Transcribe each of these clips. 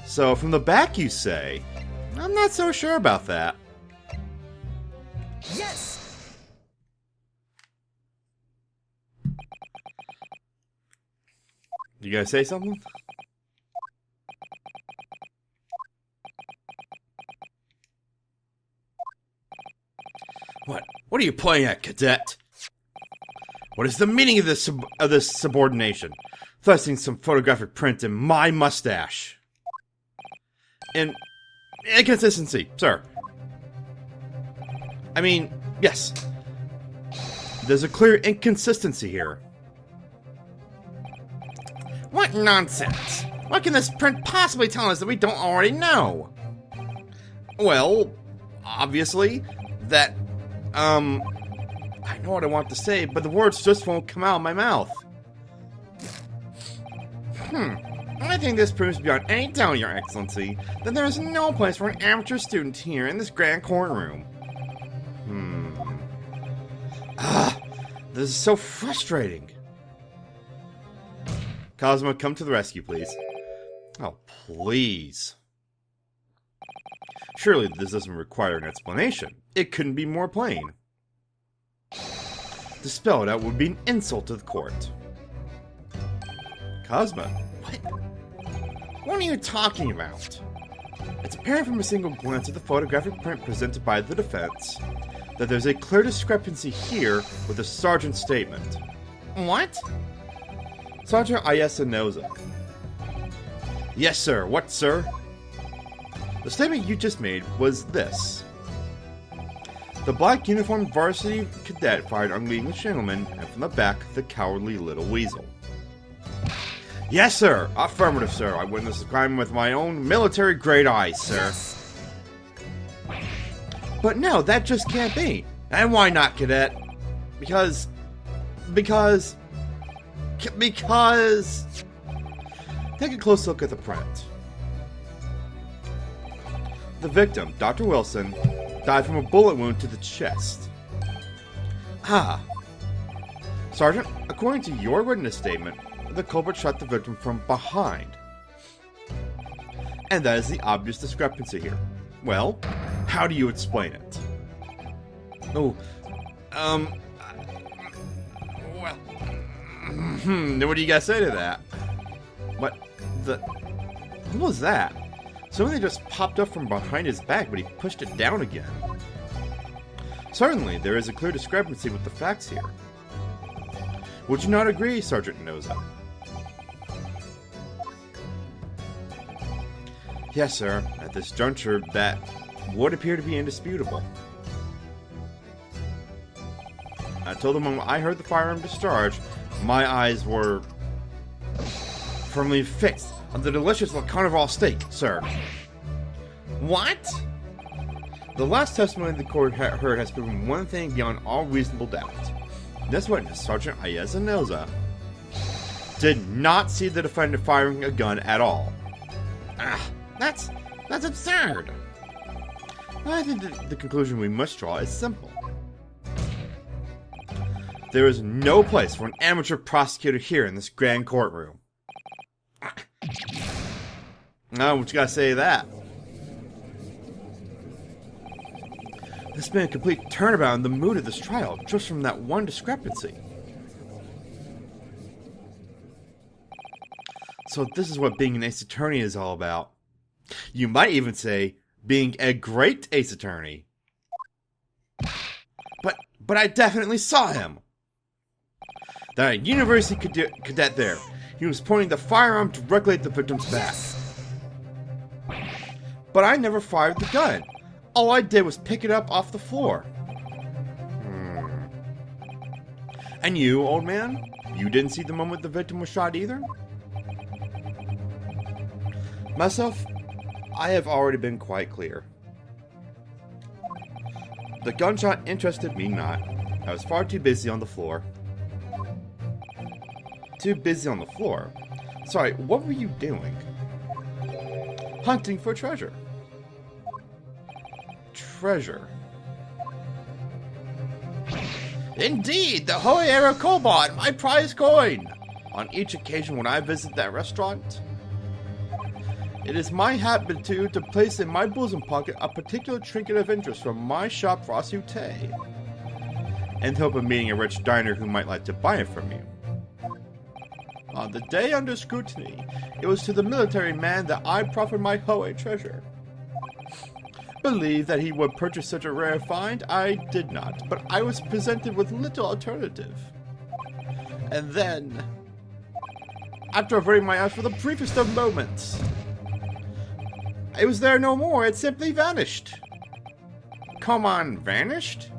So, from the back, you say? I'm not so sure about that. Yes! You guys say something? What are you playing at, cadet? What is the meaning of this subordination? Thrusting some photographic print in my mustache. Inconsistency, sir. I mean, yes. There's a clear inconsistency here. What nonsense! What can this print possibly tell us that we don't already know? Well, obviously, that, I know what I want to say, but the words just won't come out of my mouth. I think this proves beyond any doubt, Your Excellency, that there is no place for an amateur student here in this grand courtroom. This is so frustrating. Cosmo, come to the rescue, please. Oh, please. Surely this doesn't require an explanation. It couldn't be more plain. To spell it out would be an insult to the court. Cosmo, what? What are you talking about? It's apparent from a single glance at the photographic print presented by the defense that there's a clear discrepancy here with the sergeant's statement. What? Sergeant Ayesanoza. Yes, sir. What, sir? The statement you just made was this. The black uniformed varsity cadet fired on the English gentleman, and from the back, the cowardly little weasel. Yes, sir. Affirmative, sir. I witnessed the crime with my own military-grade eyes, sir. Yes. But no, that just can't be. And why not, cadet? Because... Take a close look at the print. The victim, Dr. Wilson, died from a bullet wound to the chest. Ah. Sergeant, according to your witness statement, the culprit shot the victim from behind. And that is the obvious discrepancy here. Well, how do you explain it? Well, what do you guys say to that? What was that? Something just popped up from behind his back, but he pushed it down again. Certainly, there is a clear discrepancy with the facts here. Would you not agree, Sergeant Noza? Yes, sir. At this juncture, that would appear to be indisputable. Until the moment I heard the firearm discharge, my eyes were firmly fixed on the delicious Le Carnival steak, sir. What? The last testimony the court heard has proven one thing beyond all reasonable doubt. This witness, Sergeant Ayesanoza, did not see the defendant firing a gun at all. That's absurd. I think the conclusion we must draw is simple. There is no place for an amateur prosecutor here in this grand courtroom. What you gotta say to that? There's been a complete turnabout in the mood of this trial just from that one discrepancy. So this is what being an ace attorney is all about. You might even say being a great ace attorney. But I definitely saw him. That university cadet there. He was pointing the firearm directly at the victim's back. But I never fired the gun. All I did was pick it up off the floor. And you, old man? You didn't see the moment the victim was shot either? Myself, I have already been quite clear. The gunshot interested me not. I was far too busy on the floor. Too busy on the floor? Sorry, what were you doing? Hunting for treasure. Treasure. Indeed, the Hoyero Cobalt, my prize coin! On each occasion when I visit that restaurant, It is my habit to place in my bosom pocket a particular trinket of interest from my shop Rossute, in hope of meeting a rich diner who might like to buy it from you. On the day under scrutiny, it was to the military man that I proffered my Hoei treasure. Believe that he would purchase such a rare find? I did not, but I was presented with little alternative. And then, after averting my eyes for the briefest of moments, it was there no more. It simply vanished. Come on, vanished?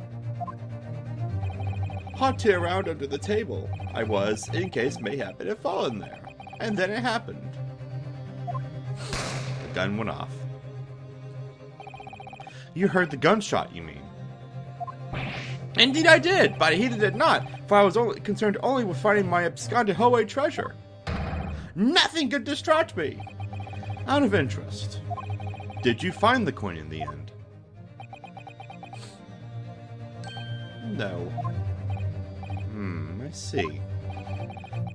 Hunting around under the table, I was, in case mayhap it had fallen there. And then it happened. The gun went off. You heard the gunshot, you mean? Indeed I did, but he did not, for I was concerned only with finding my absconded Hoei treasure. Nothing could distract me. Out of interest, did you find the coin in the end? No. I see.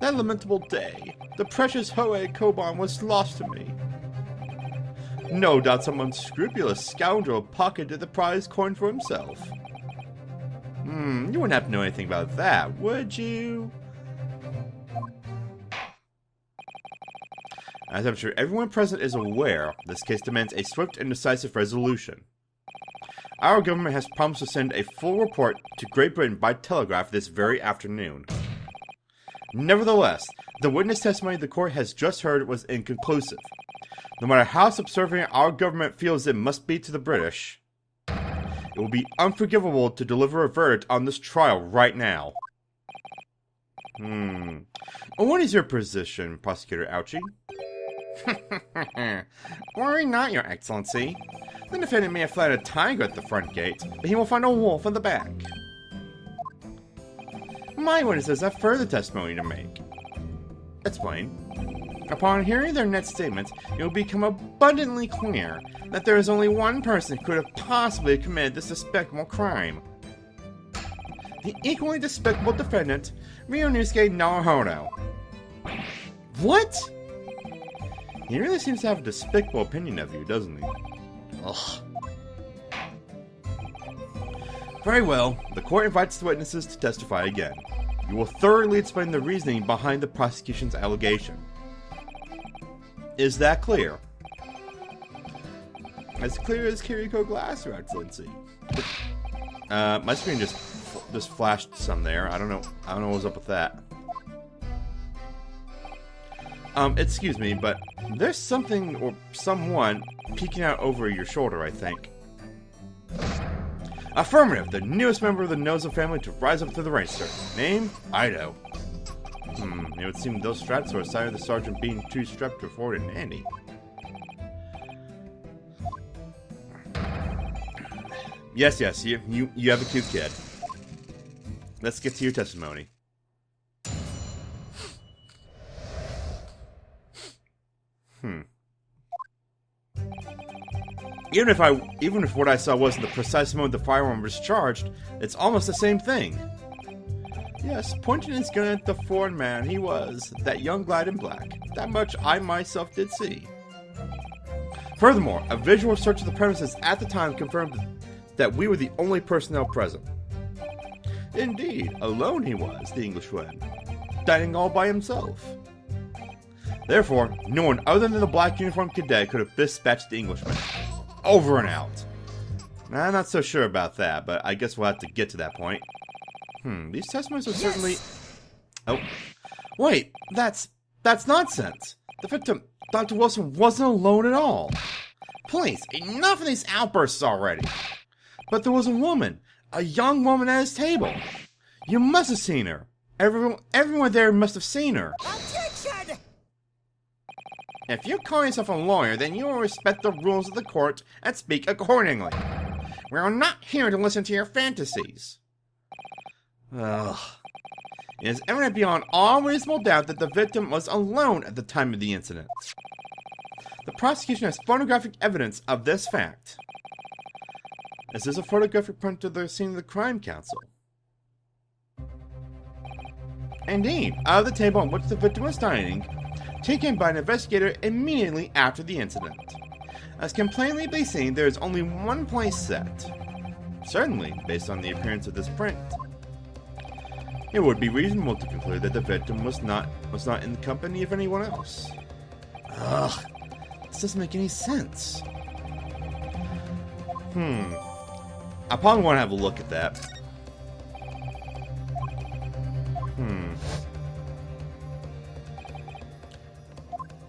That lamentable day, the precious Hoei Koban was lost to me. No doubt some unscrupulous scoundrel pocketed the prize coin for himself. You wouldn't have to know anything about that, would you? As I'm sure everyone present is aware, this case demands a swift and decisive resolution. Our government has promised to send a full report to Great Britain by telegraph this very afternoon. Nevertheless, the witness testimony the court has just heard was inconclusive. No matter how subservient our government feels it must be to the British, it will be unforgivable to deliver a verdict on this trial right now. What is your position, Prosecutor Ouchie? Worry not, Your Excellency. The defendant may have fled a tiger at the front gate, but he will find a wolf in the back. My witnesses have further testimony to make. Explain. Upon hearing their next statements, it will become abundantly clear that there is only one person who could have possibly committed this despicable crime. The equally despicable defendant, Ryunosuke Naruhodo. What? He really seems to have a despicable opinion of you, doesn't he? Ugh. Very well, the court invites the witnesses to testify again. You will thoroughly explain the reasoning behind the prosecution's allegation. Is that clear? As clear as Kiriko Glass, Your Excellency. My screen just flashed some there. I don't know what's up with that. Excuse me, but there's something or someone peeking out over your shoulder, I think. Affirmative, the newest member of the Nozo family to rise up through the ranks, sir. Name, Ido. It would seem those strats are a sign of the sergeant being too strapped to afford an Andy. Yes, you have a cute kid. Let's get to your testimony. Even if what I saw wasn't the precise moment the firearm was charged, it's almost the same thing. Yes, pointing his gun at the foreign man, he was that young lad in black. That much I myself did see. Furthermore, a visual search of the premises at the time confirmed that we were the only personnel present. Indeed, alone he was, the Englishman, dining all by himself. Therefore, no one other than the black uniformed cadet could have dispatched the Englishman. Over and out. I'm not so sure about that, but I guess we'll have to get to that point. These testimonies are certainly... Oh. Wait, that's nonsense. The victim, Dr. Wilson, wasn't alone at all. Please, enough of these outbursts already. But there was a woman, a young woman at his table. You must have seen her. Everyone there must have seen her. Objection! If you call yourself a lawyer, then you will respect the rules of the court and speak accordingly. We are not here to listen to your fantasies. Ugh. It is evident beyond all reasonable doubt that the victim was alone at the time of the incident. The prosecution has photographic evidence of this fact. This is a photographic print of the scene of the crime, counsel. Indeed, out of the table on which the victim was dining, taken by an investigator immediately after the incident. As can plainly be seen, there is only one place set. Certainly, based on the appearance of this print, it would be reasonable to conclude that the victim was not in the company of anyone else. Ugh, this doesn't make any sense. I probably want to have a look at that.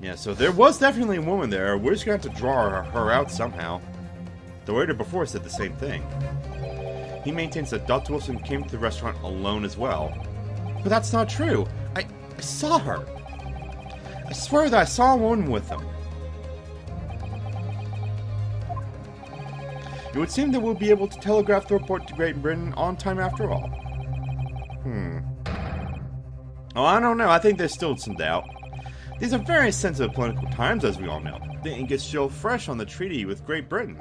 Yeah, so there was definitely a woman there. We're just going to have to draw her out somehow. The waiter before said the same thing. He maintains that Dr. Wilson came to the restaurant alone as well. But that's not true. I saw her. I swear that I saw a woman with him. It would seem that we'll be able to telegraph the report to Great Britain on time after all. Oh, I don't know. I think there's still some doubt. These are very sensitive political times, as we all know. The ink is still fresh on the treaty with Great Britain.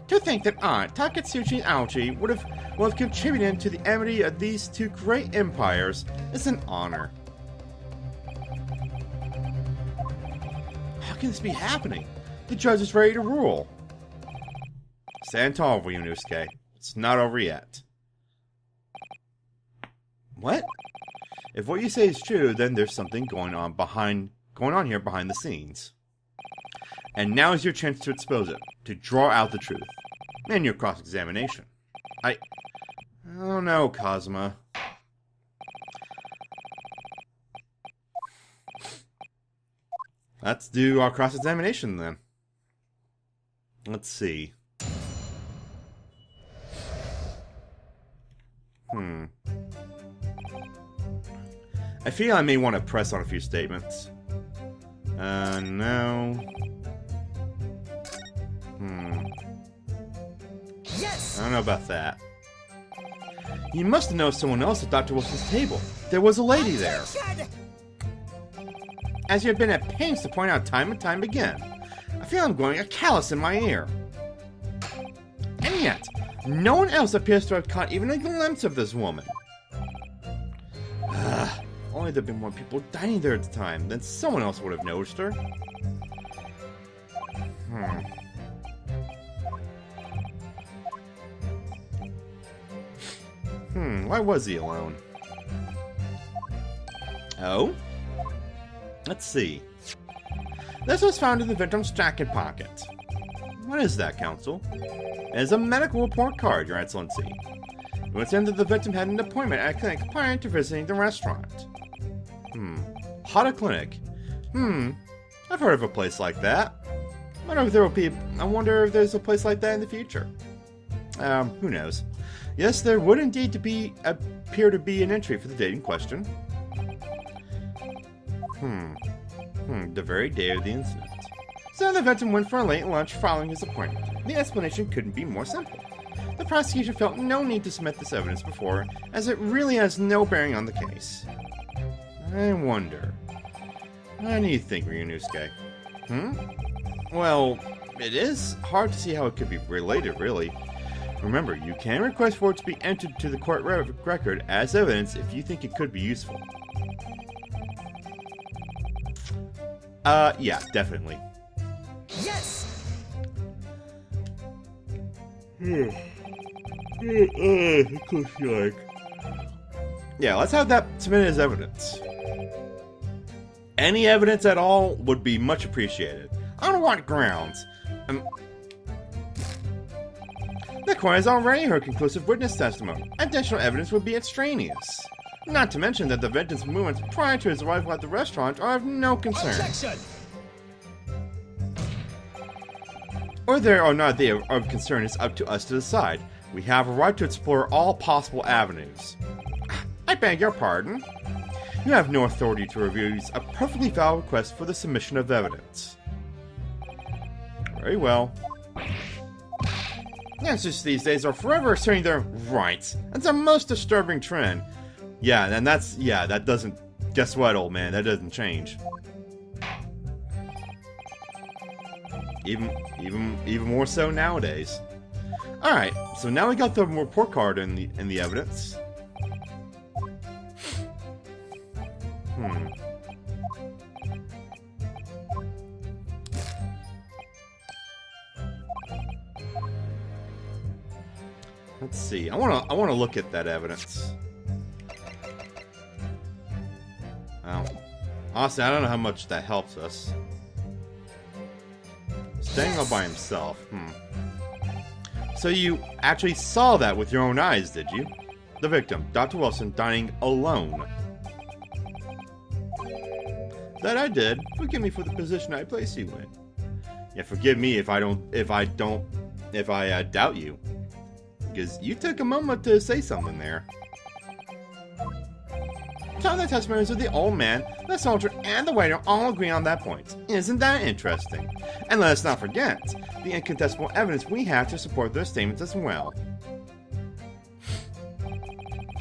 To think that I, Takatsuchi Aochi, would have contributed to the amity of these two great empires is an honor. How can this be happening? The judge is ready to rule. Stand tall, Ryunosuke. It's not over yet. What? If what you say is true, then there's something going on here behind the scenes. And now is your chance to expose it, to draw out the truth, and your cross-examination. I don't know, Kazuma. Let's do our cross-examination then. Let's see. I feel I may want to press on a few statements. No. Yes! I don't know about that. You must have known someone else at Dr. Wilson's table. There was a lady there. As you have been at pains to point out time and time again. I feel I'm growing a callus in my ear. And yet, no one else appears to have caught even a glimpse of this woman. Only there'd been more people dining there at the time, then someone else would have noticed her. Why was he alone? Oh? Let's see. This was found in the victim's jacket pocket. What is that, Counsel? It is a medical report card, Your Excellency. It would seem that the victim had an appointment at a clinic prior to visiting the restaurant. Hot a clinic. I've heard of a place like that. I wonder if there's a place like that in the future. Who knows? Yes, there would indeed appear to be an entry for the date in question. The very day of the incident. So the victim went for a late lunch following his appointment. The explanation couldn't be more simple. The prosecution felt no need to submit this evidence before, as it really has no bearing on the case. I wonder. What do you think, Ryunosuke? Well, it is hard to see how it could be related, really. Remember, you can request for it to be entered to the court record as evidence if you think it could be useful. Yeah, definitely. Yes! Yeah, let's have that submitted as evidence. Any evidence at all would be much appreciated. On what grounds? The court has already heard conclusive witness testimony. Additional evidence would be extraneous. Not to mention that the victim's movements prior to his arrival at the restaurant are of no concern. Objection! Whether or not they are of concern is up to us to decide. We have a right to explore all possible avenues. I beg your pardon? You have no authority to refuse a perfectly valid request for the submission of evidence. Very well. Answers these days are forever asserting their rights. That's a most disturbing trend. Yeah, and that doesn't... Guess what, old man? That doesn't change. Even more so nowadays. Alright, so now we got the report card in the evidence. Let's see. I wanna look at that evidence. Well, honestly, I don't know how much that helps us. Staying all by himself. So you actually saw that with your own eyes, did you? The victim, Dr. Wilson, dining alone. That I did. Forgive me for the position I place you in. Yeah, forgive me if I doubt you. Because you took a moment to say something there. Some of the testimonies of the old man, the soldier, and the waiter all agree on that point. Isn't that interesting? And let us not forget the incontestable evidence we have to support their statements as well.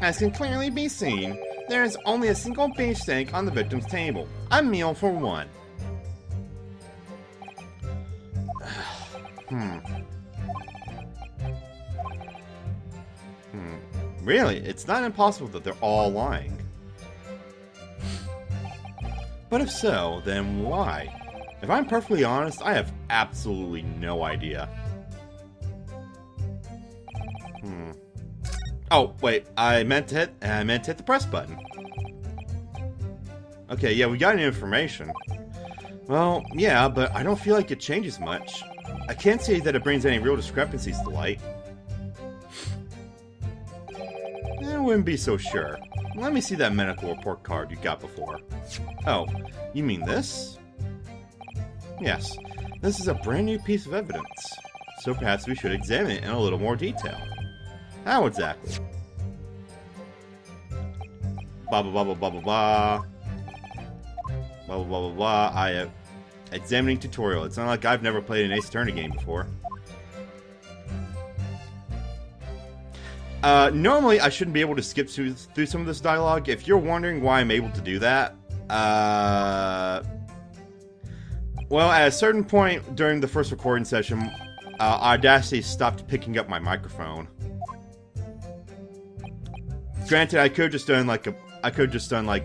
As can clearly be seen, there is only a single beefsteak on the victim's table. A meal for one. Really, it's not impossible that they're all lying. But if so, then why? If I'm perfectly honest, I have absolutely no idea. Oh, wait, I meant to hit the press button. Okay, yeah, we got any information. Well, yeah, but I don't feel like it changes much. I can't say that it brings any real discrepancies to light. I wouldn't be so sure. Let me see that medical report card you got before. Oh, you mean this? Yes, this is a brand new piece of evidence, so perhaps we should examine it in a little more detail. How exactly? Blah blah blah blah blah blah blah. Blah blah blah blah blah. I have examining tutorial. It's not like I've never played an Ace Attorney game before. Normally I shouldn't be able to skip through some of this dialogue. If you're wondering why I'm able to do that, well, at a certain point during the first recording session, Audacity stopped picking up my microphone. Granted, I could have just done like I could have just done the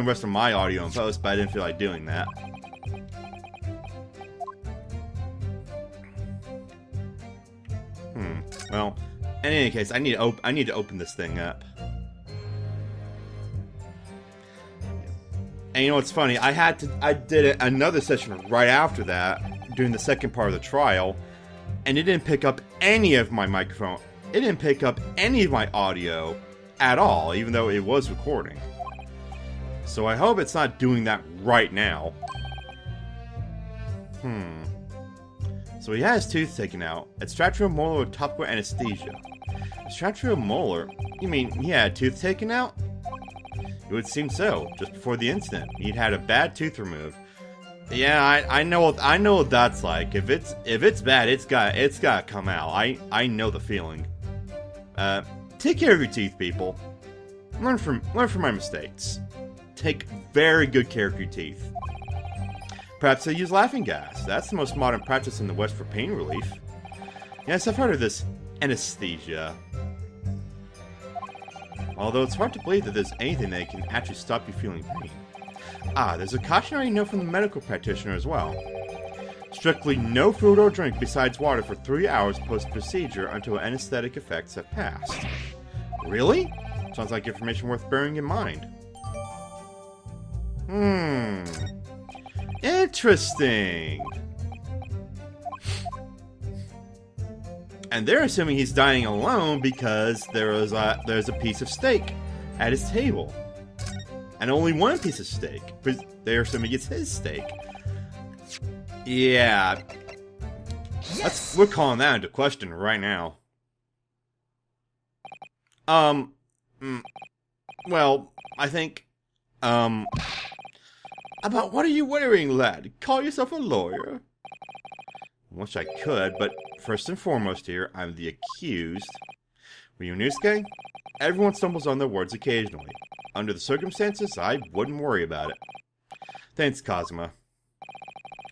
rest of my audio in post, but I didn't feel like doing that. Well, in any case, I need to open this thing up. And you know what's funny? I did another session right after that, during the second part of the trial, and it didn't pick up any of my microphone. It didn't pick up any of my audio at all, even though it was recording. So I hope it's not doing that right now. So he had his tooth taken out. Extraction molar with topical anesthesia. Extraction molar? You mean he had a tooth taken out? It would seem so. Just before the incident, he'd had a bad tooth removed. Yeah, I know what that's like. If it's bad, it's gotta come out. I know the feeling. Take care of your teeth, people. Learn from my mistakes. Take very good care of your teeth. Perhaps they use laughing gas. That's the most modern practice in the West for pain relief. Yes, I've heard of this anesthesia. Although it's hard to believe that there's anything that can actually stop you feeling pain. There's a cautionary note from the medical practitioner as well. Strictly no food or drink besides water for 3 hours post-procedure until anesthetic effects have passed. Really? Sounds like information worth bearing in mind. Interesting. And they're assuming he's dining alone because there's a piece of steak at his table. And only one piece of steak. They're assuming it's his steak. Yeah. Yes. We're calling that into question right now. Well, I think, about what are you wearing, lad? Call yourself a lawyer? Wish I could, but first and foremost here, I'm the accused. Ryunosuke? Everyone stumbles on their words occasionally. Under the circumstances, I wouldn't worry about it. Thanks, Kazuma.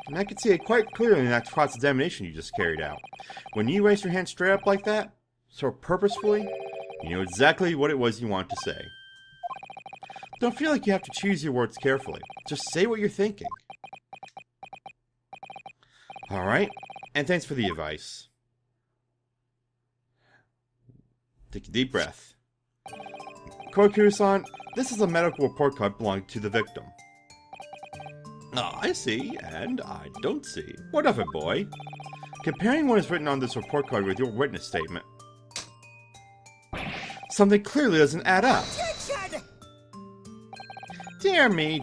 And I can see it quite clearly in that cross-examination you just carried out. When you raised your hand straight up like that, so purposefully, you knew exactly what it was you wanted to say. Don't feel like you have to choose your words carefully. Just say what you're thinking. Alright, And thanks for the advice. Take a deep breath. Koikuru-san, this is a medical report card belonging to the victim. I see, and I don't see. What of it, boy? Comparing what is written on this report card with your witness statement, something clearly doesn't add up. Dear me,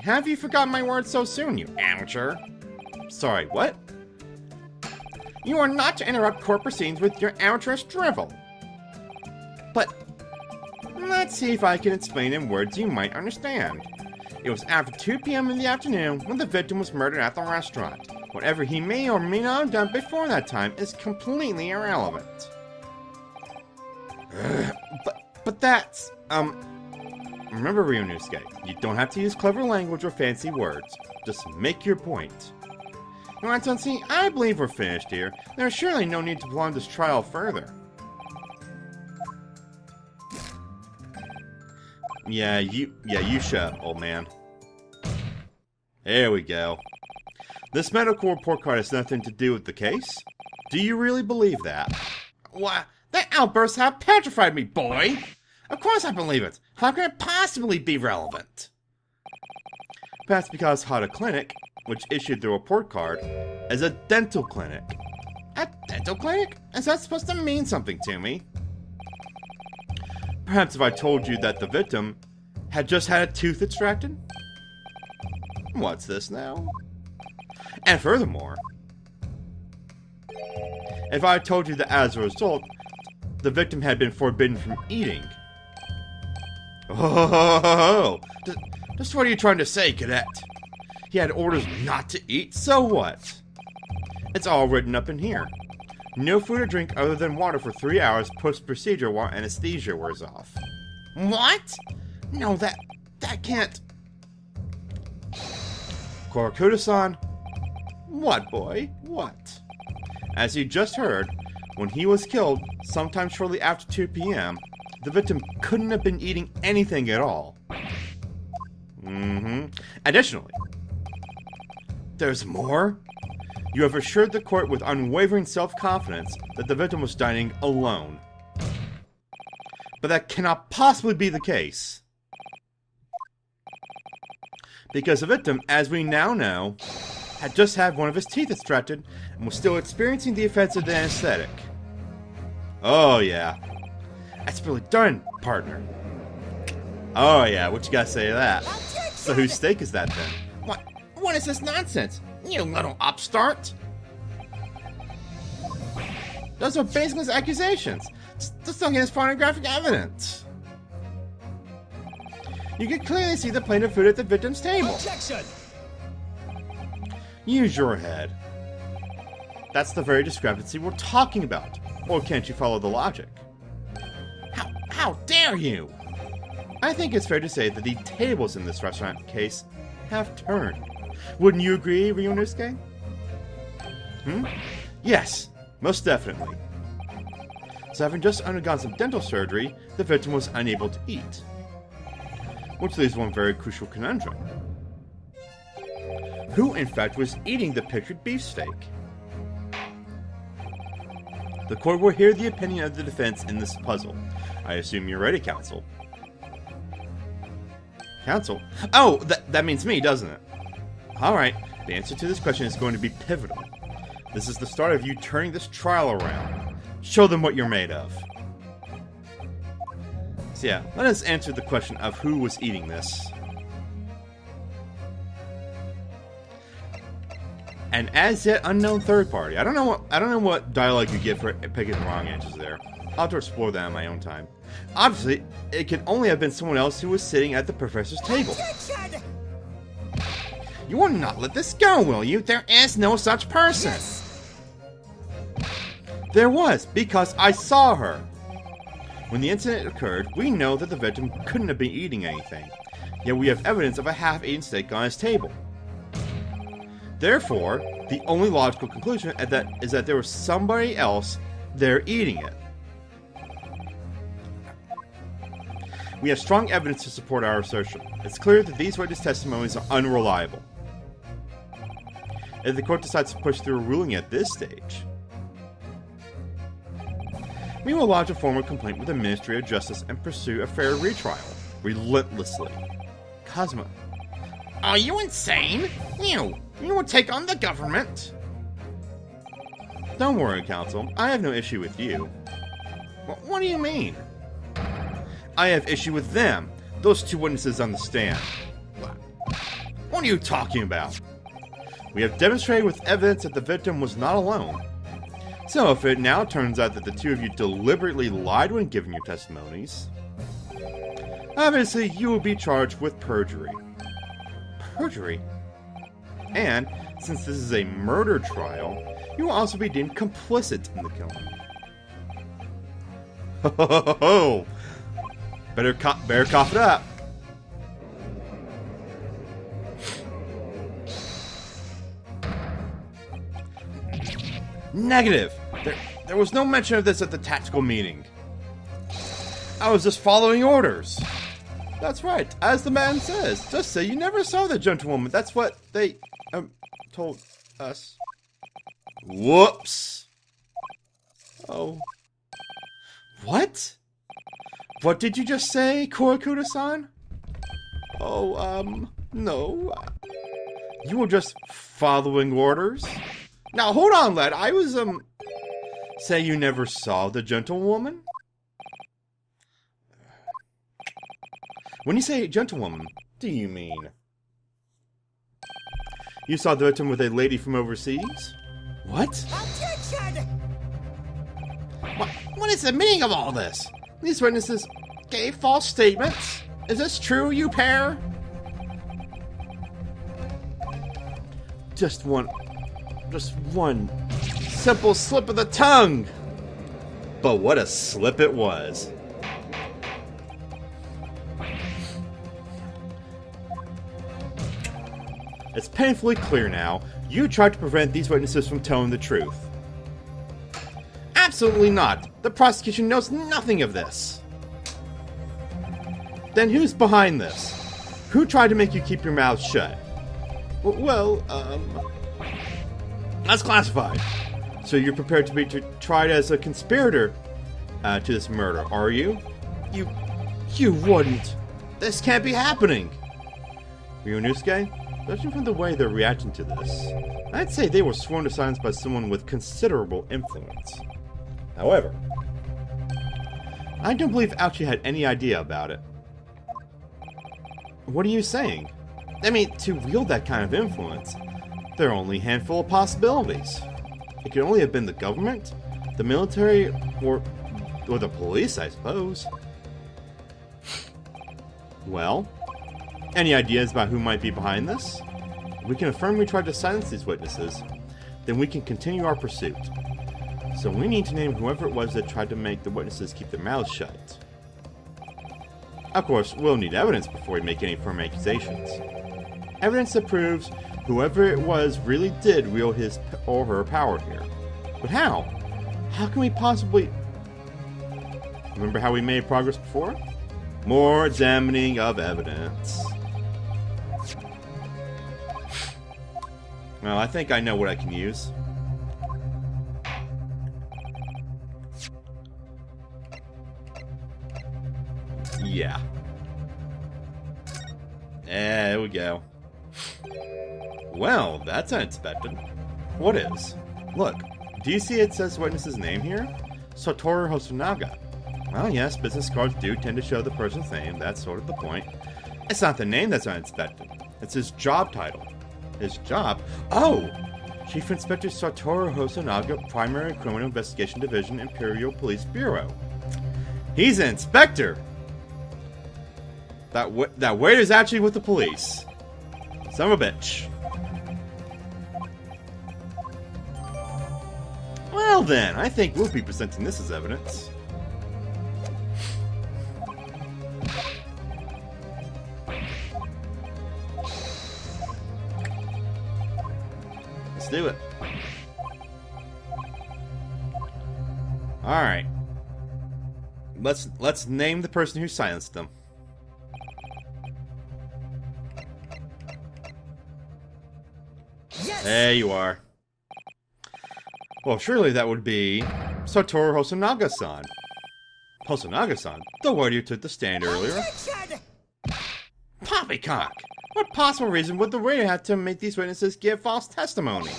have you forgotten my words so soon, you amateur? Sorry, what? You are not to interrupt court proceedings with your amateurish drivel. But, let's see if I can explain in words you might understand. It was after 2 p.m. in the afternoon when the victim was murdered at the restaurant. Whatever he may or may not have done before that time is completely irrelevant. But that's, remember, Ryunosuke, you don't have to use clever language or fancy words. Just make your point. Alright, Sensei, I believe we're finished here. There's surely no need to prolong this trial further. Yeah, you shut up, old man. There we go. This medical report card has nothing to do with the case? Do you really believe that? Why, that outburst have petrified me, boy! Of course I believe it! How can it possibly be relevant? Perhaps because Hata Clinic, which issued the report card, is a dental clinic. A dental clinic? Is that supposed to mean something to me? Perhaps if I told you that the victim had just had a tooth extracted? What's this now? And furthermore, if I told you that as a result, the victim had been forbidden from eating. Oh, just what are you trying to say, cadet? He had orders not to eat, so what? It's all written up in here. No food or drink other than water for 3 hours post-procedure while anesthesia wears off. What? No, that can't... Korakura-san? What, boy? What? As you just heard, when he was killed, sometime shortly after 2 p.m., the victim couldn't have been eating anything at all. Additionally, there's more? You have assured the court with unwavering self-confidence that the victim was dining alone. But that cannot possibly be the case. Because the victim, as we now know, had just had one of his teeth extracted and was still experiencing the effects of the anesthetic. Oh yeah. That's really done, partner. Oh yeah, what you gotta say to that? So whose steak is that then? What is this nonsense? You little upstart! Those are baseless accusations. Just look at his pornographic evidence. You can clearly see the plate of food at the victim's table. Objection! Use your head. That's the very discrepancy we're talking about. Or can't you follow the logic? How dare you! I think it's fair to say that the tables in this restaurant case have turned. Wouldn't you agree, Ryunosuke? Yes, most definitely. So having just undergone some dental surgery, the victim was unable to eat. Which leaves one very crucial conundrum. Who, in fact, was eating the pictured beefsteak? The court will hear the opinion of the defense in this puzzle. I assume you're ready, counsel. Counsel? Oh, that means me, doesn't it? Alright, the answer to this question is going to be pivotal. This is the start of you turning this trial around. Show them what you're made of. So yeah, let us answer the question of who was eating this. An as yet unknown third party. I don't know what dialogue you get for picking the wrong answers there. I'll have to explore that on my own time. Obviously, it can only have been someone else who was sitting at the professor's table. Objection! You will not let this go, will you? There is no such person. Yes. There was, because I saw her. When the incident occurred, we know that the victim couldn't have been eating anything. Yet we have evidence of a half-eaten steak on his table. Therefore, the only logical conclusion is that there was somebody else there eating it. We have strong evidence to support our assertion. It's clear that these witness testimonies are unreliable. if the court decides to push through a ruling at this stage. We will lodge a formal complaint with the Ministry of Justice and pursue a fair retrial, relentlessly. Cosmo. Are you insane? You will take on the government. Don't worry, Counsel. I have no issue with you. What do you mean? I have issue with them. Those two witnesses on the stand. What are you talking about? We have demonstrated with evidence that the victim was not alone. So if it now turns out that the two of you deliberately lied when giving your testimonies, obviously you will be charged with perjury. Perjury? And, since this is a murder trial, you will also be deemed complicit in the killing. Ho ho ho ho! Better cough it up. Negative! There was no mention of this at the tactical meeting. I was just following orders. That's right, as the man says. Just say you never saw the gentlewoman. That's what they told us. Whoops. Oh. What? What did you just say, Kurakuda-san? Oh, no. You were just following orders? Now, hold on, lad. I was, say you never saw the gentlewoman? When you say gentlewoman, do you mean? You saw the victim with a lady from overseas? What? Objection! What is the meaning of all this? These witnesses gave false statements. Is this true, you pair? Just one simple slip of the tongue. But what a slip it was. It's painfully clear now. You tried to prevent these witnesses from telling the truth. Absolutely not. The prosecution knows nothing of this. Then who's behind this? Who tried to make you keep your mouth shut? Well, that's classified. So you're prepared to be tried as a conspirator to this murder, are you? You wouldn't. This can't be happening. Ryunosuke, judging from the way they're reacting to this, I'd say they were sworn to silence by someone with considerable influence. However, I don't believe Aoki had any idea about it. What are you saying? I mean, to wield that kind of influence, there are only a handful of possibilities. It could only have been the government, the military, or the police, I suppose. Well, any ideas about who might be behind this? If we can affirm we tried to silence these witnesses, then we can continue our pursuit. So we need to name whoever it was that tried to make the witnesses keep their mouths shut. Of course, we'll need evidence before we make any firm accusations. Evidence that proves whoever it was really did wield his or her power here. But how? How can we possibly... Remember how we made progress before? More examining of evidence. Well, I think I know what I can use. Yeah. There we go. Well, that's unexpected. What is? Look, do you see it says witness's name here? Satoru Hosonaga. Well, yes, business cards do tend to show the person's name. That's sort of the point. It's not the name that's unexpected. It's his job title. His job? Oh! Chief Inspector Satoru Hosonaga, Primary Criminal Investigation Division, Imperial Police Bureau. He's an inspector! That waiter's actually with the police. Son of a bitch. Well then, I think we'll be presenting this as evidence. Let's do it. Alright. Let's name the person who silenced them. Yes! There you are. Well, surely that would be Satoru Hosonaga-san. Hosonaga-san? The waiter who took the stand earlier. Objection! Poppycock! What possible reason would the waiter have to make these witnesses give false testimony?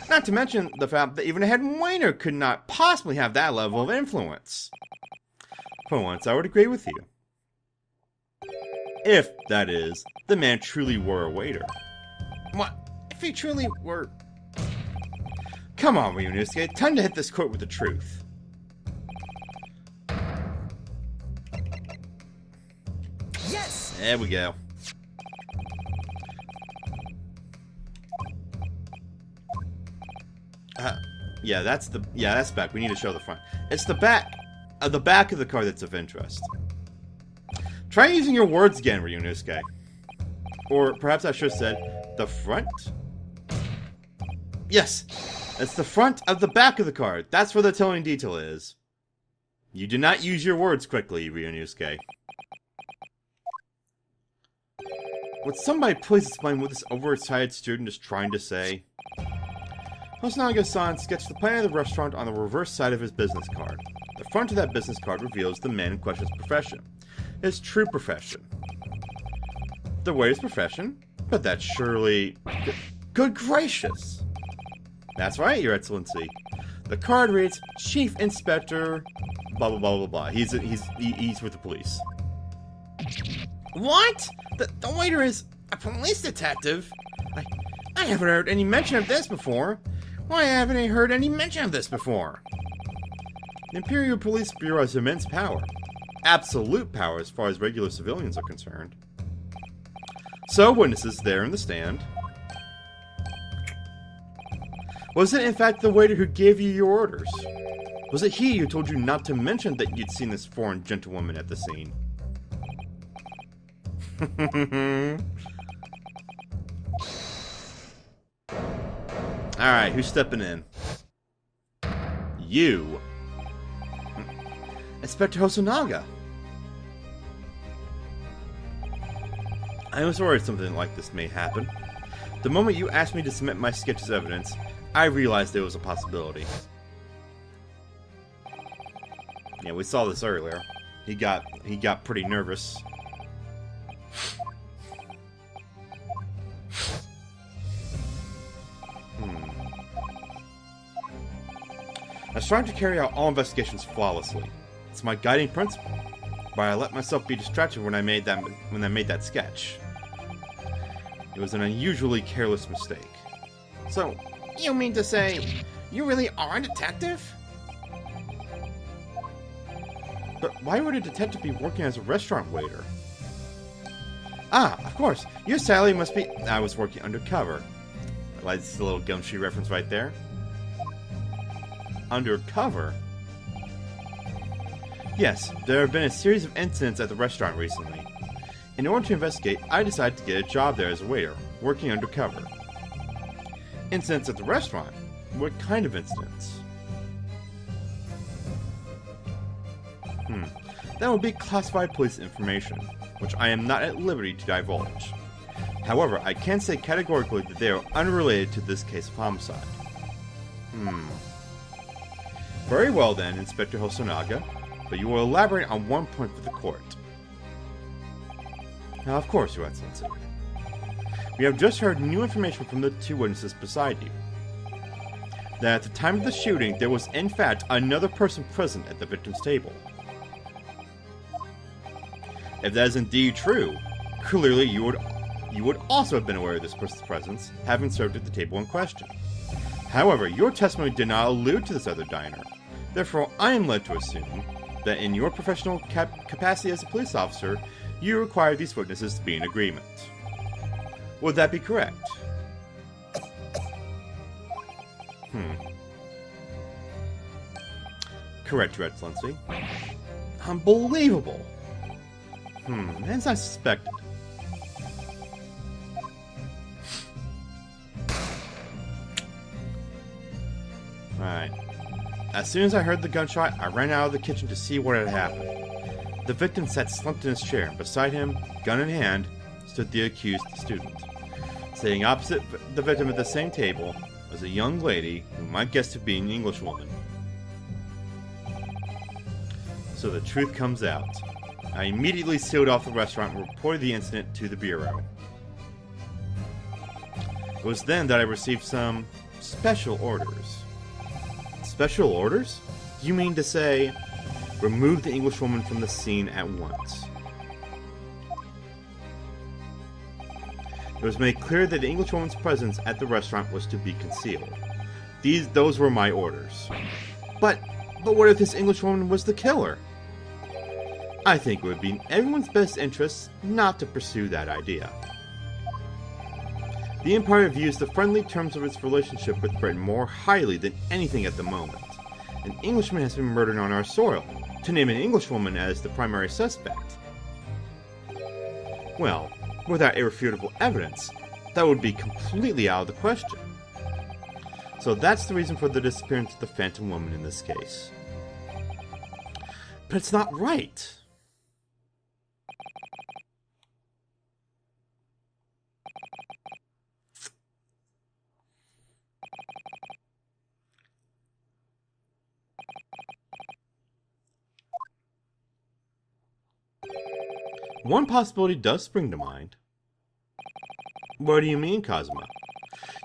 Not to mention the fact that even a head waiter could not possibly have that level of influence. For once, I would agree with you. If, that is, the man truly were a waiter. What? If he truly were... Come on, Ryunosuke, time to hit this court with the truth. Yes! There we go. That's back. We need to show the front. It's the back of the card that's of interest. Try using your words again, Ryunosuke. Or perhaps I should have said the front? Yes, it's the front of the back of the card. That's where the telling detail is. You do not use your words quickly, Ryunosuke. Would somebody please explain what this overexcited student is trying to say? Hosonaga-san sketched the plan of the restaurant on the reverse side of his business card. The front of that business card reveals the man in question's profession. His true profession. The waiter's profession? But that's surely... Good gracious! That's right, Your Excellency. The card reads, Chief Inspector... blah blah blah blah blah. He's with the police. What? The waiter is a police detective? I haven't heard any mention of this before. Why haven't I heard any mention of this before? The Imperial Police Bureau has immense power. Absolute power as far as regular civilians are concerned. So, witnesses there in the stand. Was it in fact the waiter who gave you your orders? Was it he who told you not to mention that you'd seen this foreign gentlewoman at the scene? Alright, who's stepping in? You. Inspector Hosonaga. I was worried something like this may happen. The moment you asked me to submit my sketch as evidence, I realized there was a possibility. Yeah, we saw this earlier. He got pretty nervous. I strive to carry out all investigations flawlessly. It's my guiding principle. But I let myself be distracted when I made that sketch. It was an unusually careless mistake. So, you mean to say you really are a detective? But why would a detective be working as a restaurant waiter? Ah, of course. Your salary must be... I was working undercover. I like this little gumshoe reference right there. Undercover? Yes, there have been a series of incidents at the restaurant recently. In order to investigate, I decided to get a job there as a waiter, working undercover. Incidents at the restaurant? What kind of incidents? That would be classified police information, which I am not at liberty to divulge. However, I can say categorically that they are unrelated to this case of homicide. Very well then, Inspector Hosonaga, but you will elaborate on one point for the court. Now, of course, Your Excellency. We have just heard new information from the two witnesses beside you. That at the time of the shooting, there was in fact another person present at the victim's table. If that is indeed true, clearly you would also have been aware of this person's presence, having served at the table in question. However, your testimony did not allude to this other diner. Therefore, I am led to assume that in your professional capacity as a police officer, you require these witnesses to be in agreement. Would that be correct? Correct, Your Excellency. Unbelievable! As I suspected. Alright. As soon as I heard the gunshot, I ran out of the kitchen to see what had happened. The victim sat slumped in his chair, and beside him, gun in hand, stood the accused student. Sitting opposite the victim at the same table was a young lady whom I guessed to be an Englishwoman. So the truth comes out. I immediately sealed off the restaurant and reported the incident to the Bureau. It was then that I received some special orders. Special orders? You mean to say, remove the Englishwoman from the scene at once? It was made clear that the Englishwoman's presence at the restaurant was to be concealed. Those were my orders. But what if this Englishwoman was the killer? I think it would be in everyone's best interest not to pursue that idea. The Empire views the friendly terms of its relationship with Britain more highly than anything at the moment. An Englishman has been murdered on our soil. To name an Englishwoman as the primary suspect, well, without irrefutable evidence, that would be completely out of the question. So that's the reason for the disappearance of the Phantom Woman in this case. But it's not right. One possibility does spring to mind. What do you mean, Cosmo?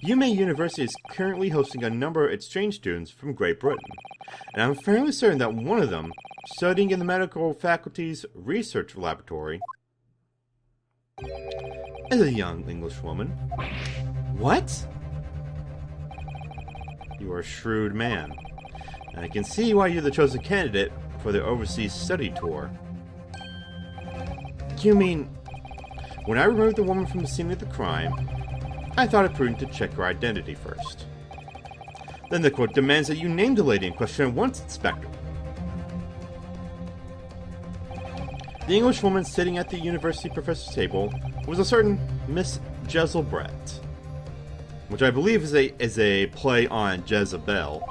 UMA University is currently hosting a number of exchange students from Great Britain, and I'm fairly certain that one of them, studying in the medical faculty's research laboratory, is a young Englishwoman. What? You are a shrewd man, and I can see why you're the chosen candidate for the overseas study tour. You mean, when I removed the woman from the scene of the crime, I thought it prudent to check her identity first. Then the court demands that you name the lady in question at once, Inspector. The Englishwoman sitting at the university professor's table was a certain Miss Jezebel Brett, which I believe is a play on Jezebel.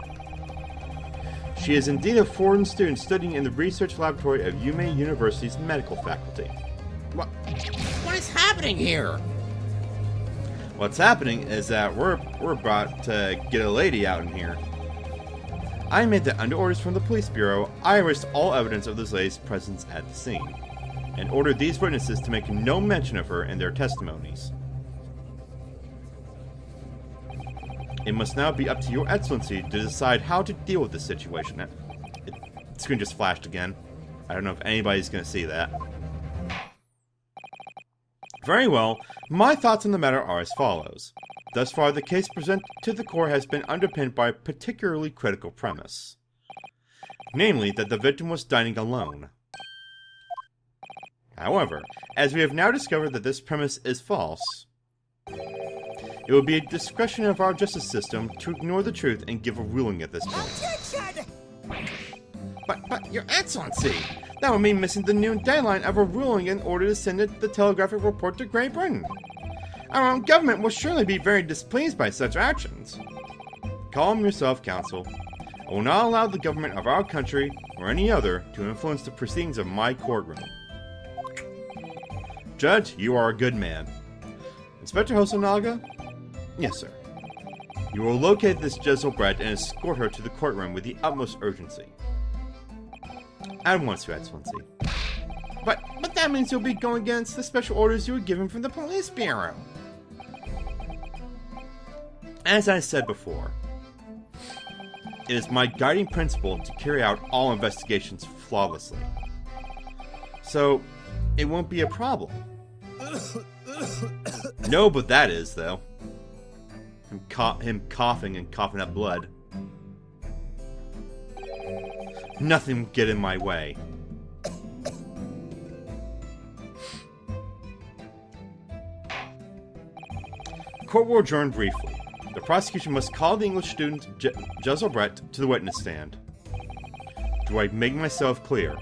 She is indeed a foreign student studying in the research laboratory of UMA University's medical faculty. What is happening here? What's happening is that we're about to get a lady out in here. I made that under orders from the police bureau, I erased all evidence of this lady's presence at the scene, and ordered these witnesses to make no mention of her in their testimonies. It must now be up to your excellency to decide how to deal with this situation. The screen just flashed again. I don't know if anybody's going to see that. Very well, my thoughts on the matter are as follows. Thus far, the case presented to the court has been underpinned by a particularly critical premise. Namely, that the victim was dining alone. However, as we have now discovered that this premise is false, it would be a discretion of our justice system to ignore the truth and give a ruling at this point. But, Your Excellency, That would mean missing the noon deadline of a ruling in order to send the telegraphic report to Great Britain. Our own government will surely be very displeased by such actions. Calm yourself, Counsel. I will not allow the government of our country, or any other, to influence the proceedings of my courtroom. Judge, you are a good man. Inspector Hosonaga? Yes, sir. You will locate this Jezebel Brett and escort her to the courtroom with the utmost urgency. At once, Your Excellency. But that means you'll be going against the special orders you were given from the police bureau. As I said before, it is my guiding principle to carry out all investigations flawlessly. So, it won't be a problem. No, but that is, though. Him coughing and coughing up blood. Nothing will get in my way. Court will adjourn briefly. The prosecution must call the English student Jezebel Brett to the witness stand. Do I make myself clear?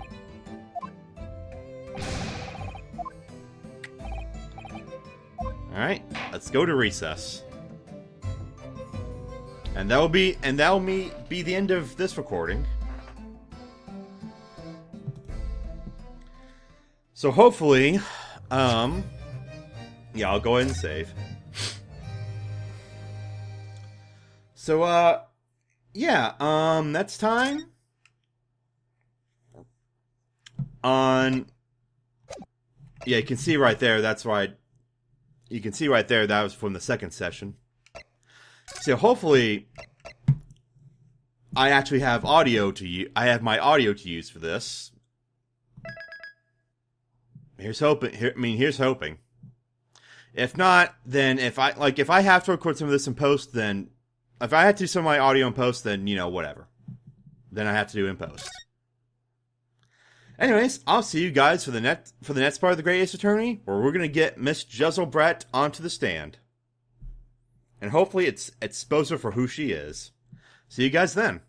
Alright, let's go to recess. And that'll be the end of this recording. So hopefully, yeah, I'll go ahead and save. So, yeah, next time on, yeah, you can see right there, that's why, you can see right there, that was from the second session. So hopefully, I actually have audio to I have my audio to use for this. Here's hoping, here's hoping. If not, then if I have to record some of this in post, then, if I had to do some of my audio in post, then, whatever. Then I have to do in post. Anyways, I'll see you guys for the next part of the Great Ace Attorney, where we're gonna get Miss Jezelbrett onto the stand. And hopefully expose her for who she is. See you guys then.